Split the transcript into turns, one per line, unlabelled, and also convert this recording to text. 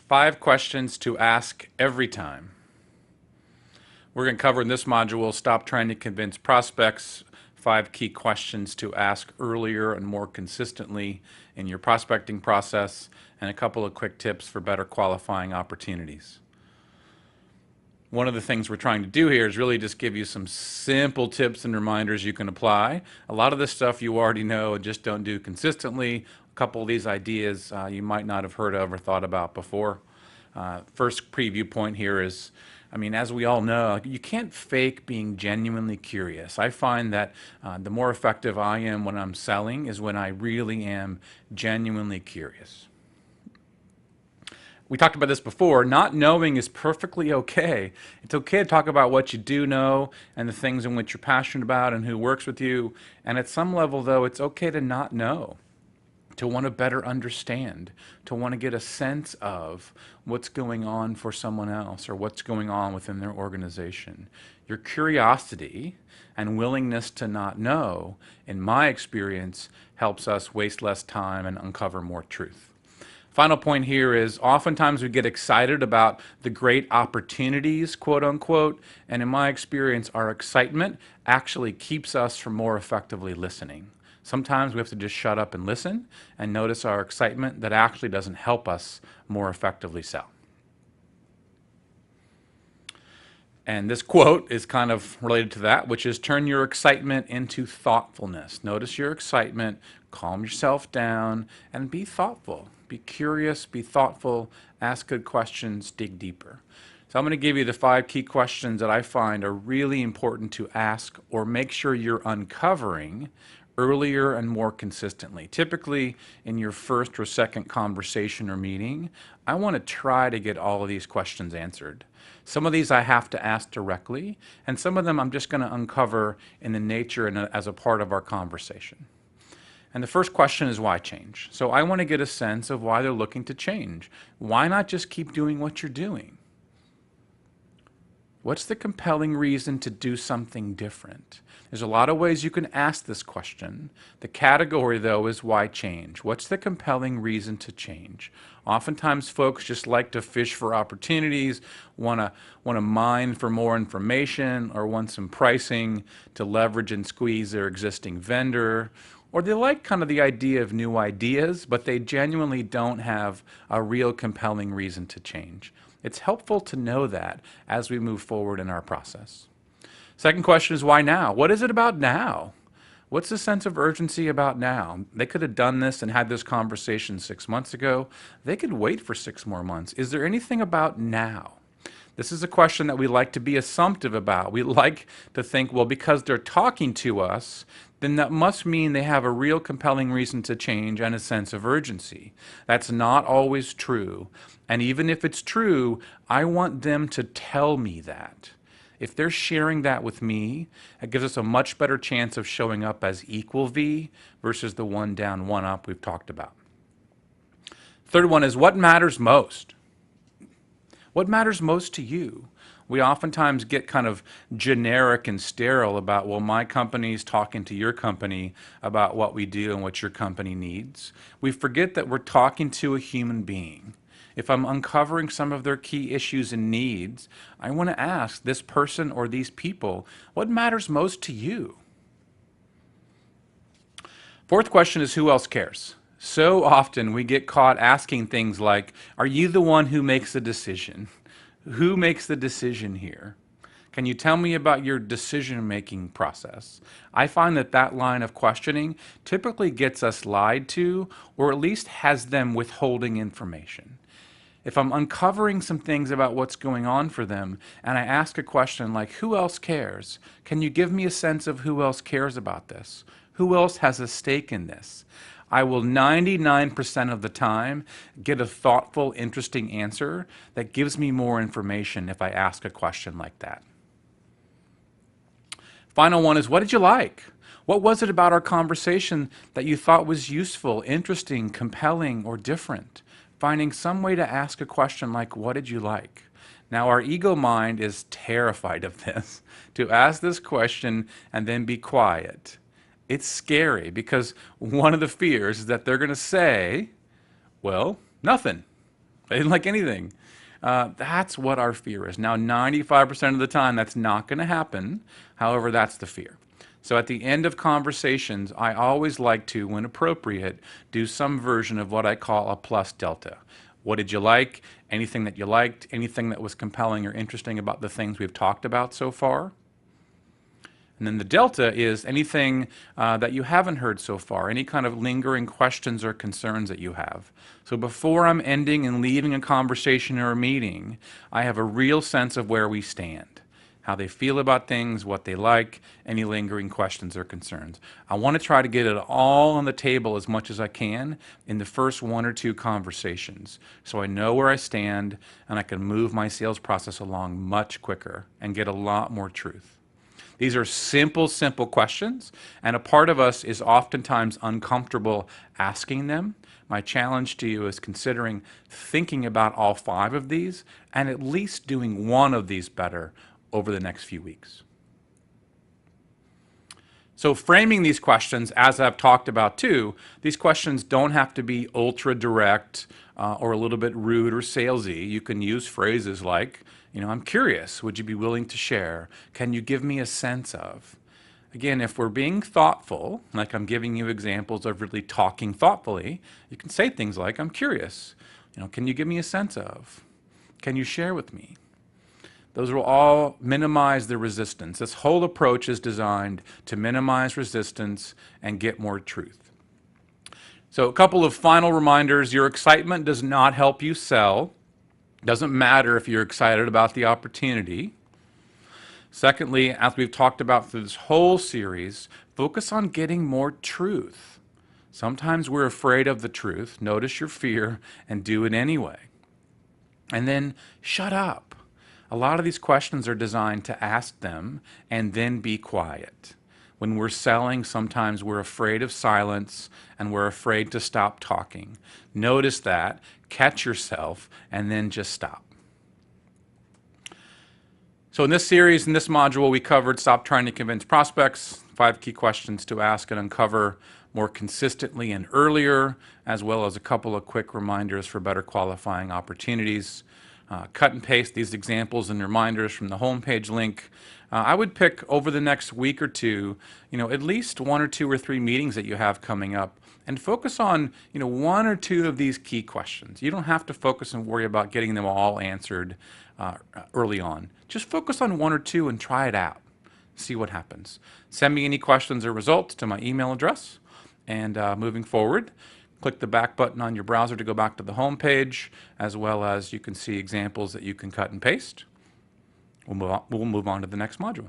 5 questions to ask every time. We're going to cover in this module, stop trying to convince prospects, 5 key questions to ask earlier and more consistently in your prospecting process, and a couple of quick tips for better qualifying opportunities. One of the things we're trying to do here is really just give you some simple tips and reminders you can apply. A lot of this stuff you already know and just don't do consistently. A couple of these ideas you might not have heard of or thought about before. First preview point here is, as we all know, you can't fake being genuinely curious. I find that the more effective I am when I'm selling is when I really am genuinely curious. We talked about this before. Not knowing is perfectly okay. It's okay to talk about what you do know and the things in which you're passionate about and who works with you. And at some level, though, it's okay to not know, to want to better understand, to want to get a sense of what's going on for someone else or what's going on within their organization. Your curiosity and willingness to not know, in my experience, helps us waste less time and uncover more truth. Final point here is oftentimes we get excited about the great opportunities, quote unquote, and in my experience, our excitement actually keeps us from more effectively listening. Sometimes we have to just shut up and listen and notice our excitement that actually doesn't help us more effectively sell. And this quote is kind of related to that, which is turn your excitement into thoughtfulness. Notice your excitement, calm yourself down, and be thoughtful. Be curious, be thoughtful, ask good questions, dig deeper. So I'm going to give you the 5 key questions that I find are really important to ask or make sure you're uncovering earlier and more consistently. Typically, in your first or second conversation or meeting, I want to try to get all of these questions answered. Some of these I have to ask directly, and some of them I'm just going to uncover in the nature and as a part of our conversation. And the first question is why change? So I want to get a sense of why they're looking to change. Why not just keep doing what you're doing? What's the compelling reason to do something different? There's a lot of ways you can ask this question. The category, though, is why change? What's the compelling reason to change? Oftentimes, folks just like to fish for opportunities, want to mine for more information, or want some pricing to leverage and squeeze their existing vendor. Or they like kind of the idea of new ideas, but they genuinely don't have a real compelling reason to change. It's helpful to know that as we move forward in our process. Second question is why now? What is it about now? What's the sense of urgency about now? They could have done this and had this conversation 6 months ago. They could wait for 6 more months. Is there anything about now? This is a question that we like to be assumptive about. We like to think, well, because they're talking to us, then that must mean they have a real compelling reason to change and a sense of urgency. That's not always true. And even if it's true, I want them to tell me that. If they're sharing that with me, it gives us a much better chance of showing up as equal V versus the one down, one up we've talked about. Third one is what matters most? What matters most to you? We oftentimes get kind of generic and sterile about, well, my company's talking to your company about what we do and what your company needs. We forget that we're talking to a human being. If I'm uncovering some of their key issues and needs, I want to ask this person or these people, what matters most to you? Fourth question is who else cares? So often we get caught asking things like, are you the one who makes the decision? Who makes the decision here? Can you tell me about your decision-making process? I find that that line of questioning typically gets us lied to, or at least has them withholding information. If I'm uncovering some things about what's going on for them, and I ask a question like, who else cares? Can you give me a sense of who else cares about this? Who else has a stake in this? I will 99% of the time get a thoughtful, interesting answer that gives me more information if I ask a question like that. Final one is, what did you like? What was it about our conversation that you thought was useful, interesting, compelling, or different? Finding some way to ask a question like, what did you like? Now, our ego mind is terrified of this, to ask this question and then be quiet. It's scary because one of the fears is that they're going to say, well, nothing. I didn't like anything. That's what our fear is. Now, 95% of the time, that's not going to happen. However, that's the fear. So at the end of conversations, I always like to, when appropriate, do some version of what I call a plus delta. What did you like? Anything that you liked? Anything that was compelling or interesting about the things we've talked about so far? And then the delta is anything that you haven't heard so far, any kind of lingering questions or concerns that you have. So before I'm ending and leaving a conversation or a meeting, I have a real sense of where we stand, how they feel about things, what they like, any lingering questions or concerns. I want to try to get it all on the table as much as I can in the first 1 or 2 conversations, so I know where I stand and I can move my sales process along much quicker and get a lot more truth. These are simple, simple questions, and a part of us is oftentimes uncomfortable asking them. My challenge to you is considering thinking about all 5 of these and at least doing one of these better over the next few weeks. So framing these questions, as I've talked about too, these questions don't have to be ultra direct or a little bit rude or salesy. You can use phrases like, I'm curious, would you be willing to share? Can you give me a sense of? Again, if we're being thoughtful, like I'm giving you examples of really talking thoughtfully, you can say things like, I'm curious, can you give me a sense of? Can you share with me? Those will all minimize the resistance. This whole approach is designed to minimize resistance and get more truth. So a couple of final reminders. Your excitement does not help you sell. Doesn't matter if you're excited about the opportunity. Secondly, as we've talked about through this whole series, focus on getting more truth. Sometimes we're afraid of the truth. Notice your fear and do it anyway. And then shut up. A lot of these questions are designed to ask them and then be quiet. When we're selling, sometimes we're afraid of silence and we're afraid to stop talking. Notice that, catch yourself, and then just stop. So in this series, in this module, we covered stop trying to convince prospects, 5 key questions to ask and uncover more consistently and earlier, as well as a couple of quick reminders for better qualifying opportunities. Cut and paste these examples and reminders from the homepage link. I would pick over the next week or two, at least 1 or 2 or 3 meetings that you have coming up and focus on, 1 or 2 of these key questions. You don't have to focus and worry about getting them all answered early on. Just focus on 1 or 2 and try it out. See what happens. Send me any questions or results to my email address. And moving forward, click the back button on your browser to go back to the home page, as well as you can see examples that you can cut and paste. We'll move on to the next module.